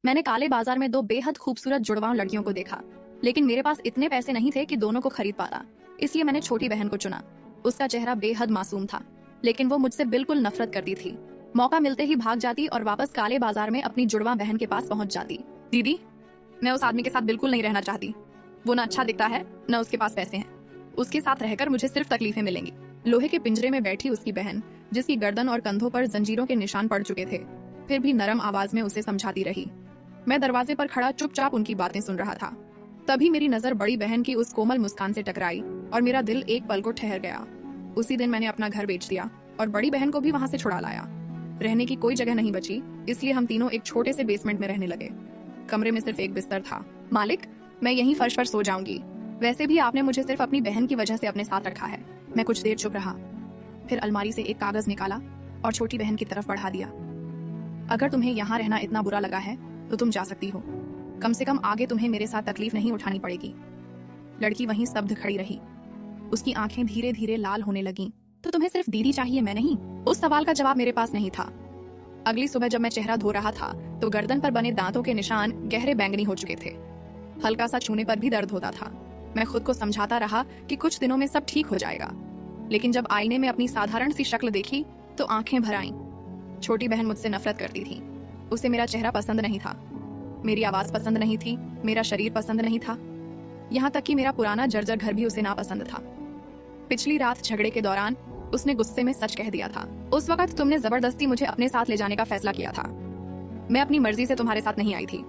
मैंने काले बाजार में दो बेहद खूबसूरत जुड़वां लड़कियों को देखा, लेकिन मेरे पास इतने पैसे नहीं थे कि दोनों को खरीद पाता। इसलिए मैंने छोटी बहन को चुना। उसका चेहरा बेहद मासूम था, लेकिन वो मुझसे बिल्कुल नफरत करती थी। मौका मिलते ही भाग जाती और वापस काले बाजार में अपनी जुड़वा बहन के पास पहुंच जाती। दीदी, मैं उस आदमी के साथ बिल्कुल नहीं रहना चाहती। वो न अच्छा दिखता है, न उसके पास पैसे हैं। उसके साथ रहकर मुझे सिर्फ तकलीफें मिलेंगी। लोहे के पिंजरे में बैठी उसकी बहन, जिसकी गर्दन और कंधों पर जंजीरों के निशान पड़ चुके थे, फिर भी नरम आवाज में उसे समझाती रही। मैं दरवाजे पर खड़ा चुपचाप उनकी बातें सुन रहा था। तभी मेरी नजर बड़ी बहन की उस कोमल मुस्कान से टकराई और मेरा दिल एक पल को ठहर गया। उसी दिन मैंने अपना घर बेच दिया और बड़ी बहन को भी वहां से छुड़ा लाया। रहने की कोई जगह नहीं बची, इसलिए हम तीनों एक छोटे से बेसमेंट में रहने लगे। कमरे में सिर्फ एक बिस्तर था। मालिक, मैं यहीं फर्श पर सो जाऊंगी। वैसे भी आपने मुझे सिर्फ अपनी बहन की वजह से अपने साथ रखा है। मैं कुछ देर चुप रहा, फिर अलमारी से एक कागज निकाला और छोटी बहन की तरफ बढ़ा दिया। अगर तुम्हें यहाँ रहना इतना बुरा लगा है तो तुम जा सकती हो। कम से कम आगे तुम्हें मेरे साथ तकलीफ नहीं उठानी पड़ेगी। लड़की वहीं स्तब्ध खड़ी रही। उसकी आंखें धीरे धीरे लाल होने लगीं। तो तुम्हें सिर्फ दीदी चाहिए, मैं नहीं? उस सवाल का जवाब मेरे पास नहीं था। अगली सुबह जब मैं चेहरा धो रहा था तो गर्दन पर बने दांतों के निशान गहरे बैंगनी हो चुके थे। हल्का सा छूने पर भी दर्द होता था। मैं खुद को समझाता रहा कि कुछ दिनों में सब ठीक हो जाएगा, लेकिन जब आईने में अपनी साधारण सी शक्ल देखी तो आंखें भर आईं। छोटी बहन मुझसे नफरत करती थी। उसे मेरा चेहरा पसंद नहीं था, मेरी आवाज पसंद नहीं थी, मेरा शरीर पसंद नहीं था, यहाँ तक कि मेरा पुराना जर्जर घर भी उसे नापसंद था। पिछली रात झगड़े के दौरान उसने गुस्से में सच कह दिया था। उस वक्त तुमने जबरदस्ती मुझे अपने साथ ले जाने का फैसला किया था। मैं अपनी मर्जी से तुम्हारे साथ नहीं आई थी।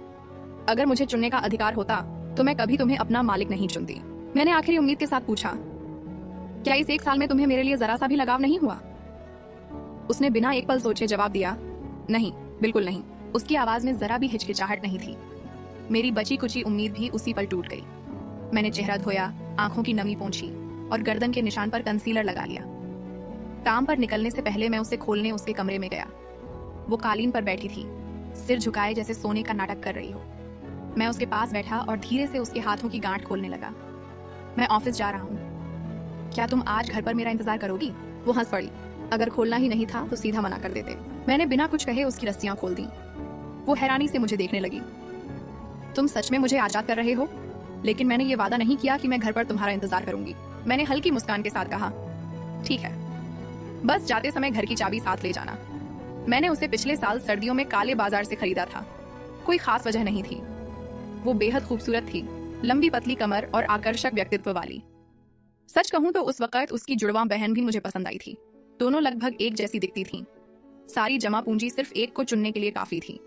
अगर मुझे चुनने का अधिकार होता तो मैं कभी तुम्हें अपना मालिक नहीं चुनती। मैंने आखिरी उम्मीद के साथ पूछा, क्या इस एक साल में तुम्हें मेरे लिए जरा सा भी लगाव नहीं हुआ? उसने बिना एक पल सोचे जवाब दिया, नहीं, बिल्कुल नहीं। उसकी आवाज में जरा भी हिचकिचाहट नहीं थी। मेरी बची कुची उम्मीद भी उसी पल टूट गई। मैंने चेहरा धोया, आंखों की नमी पोंछी और गर्दन के निशान पर कंसीलर लगा लिया। काम पर निकलने से पहले मैं उसे खोलने उसके कमरे में गया। वो कालीन पर बैठी थी, सिर झुकाए जैसे सोने का नाटक कर रही हो। मैं उसके पास बैठा और धीरे से उसके हाथों की गांठ खोलने लगा। मैं ऑफिस जा रहा हूँ, क्या तुम आज घर पर मेरा इंतजार करोगी? वो हंस पड़ी। अगर खोलना ही नहीं था तो सीधा मना कर देते। मैंने बिना कुछ कहे उसकी रस्सियां खोल दी। वो हैरानी से मुझे देखने लगी। तुम सच में मुझे आजाद कर रहे हो? लेकिन मैंने ये वादा नहीं किया कि मैं घर पर तुम्हारा इंतजार करूंगी। मैंने हल्की मुस्कान के साथ कहा, ठीक है, बस जाते समय घर की चाबी साथ ले जाना। मैंने उसे पिछले साल सर्दियों में काले बाजार से खरीदा था। कोई खास वजह नहीं थी। वो बेहद खूबसूरत थी, लंबी पतली कमर और आकर्षक व्यक्तित्व वाली। सच कहूं तो उस वक्त उसकी जुड़वा बहन भी मुझे पसंद आई थी। दोनों लगभग एक जैसी दिखती थीं। सारी जमा पूंजी सिर्फ एक को चुनने के लिए काफी थी।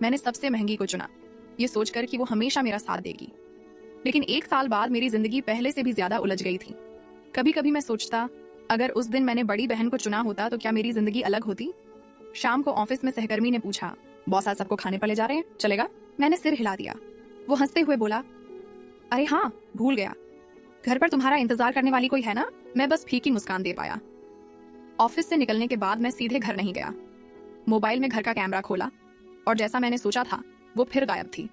मैंने सबसे महंगी को चुना, ये सोचकर कि वो हमेशा मेरा साथ देगी। लेकिन एक साल बाद मेरी जिंदगी पहले से भी ज्यादा उलझ गई थी। कभी कभी मैं सोचता, अगर उस दिन मैंने बड़ी बहन को चुना होता तो क्या मेरी जिंदगी अलग होती? शाम को ऑफिस में सहकर्मी ने पूछा, बॉस आज सबको खाने पर ले जा रहे हैं, चलेगा? मैंने सिर हिला दिया। वो हंसते हुए बोला, अरे हाँ, भूल गया, घर पर तुम्हारा इंतजार करने वाली कोई है ना? मैं बस फीकी मुस्कान दे पाया। ऑफिस से निकलने के बाद मैं सीधे घर नहीं गया। मोबाइल में घर का कैमरा खोला और जैसा मैंने सोचा था वो फिर गायब थी।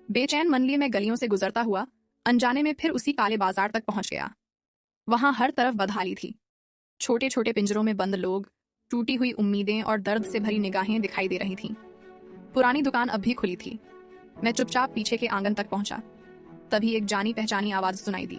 बेचैन मन लिए मैं गलियों से गुजरता हुआ अनजाने में फिर उसी काले बाजार तक पहुंच गया। वहां हर तरफ बदहाली थी। छोटे छोटे पिंजरों में बंद लोग, टूटी हुई उम्मीदें और दर्द से भरी निगाहें दिखाई दे रही थीं। पुरानी दुकान अब भी खुली थी। मैं चुपचाप पीछे के आंगन तक पहुंचा। तभी एक जानी पहचानी आवाज सुनाई दी,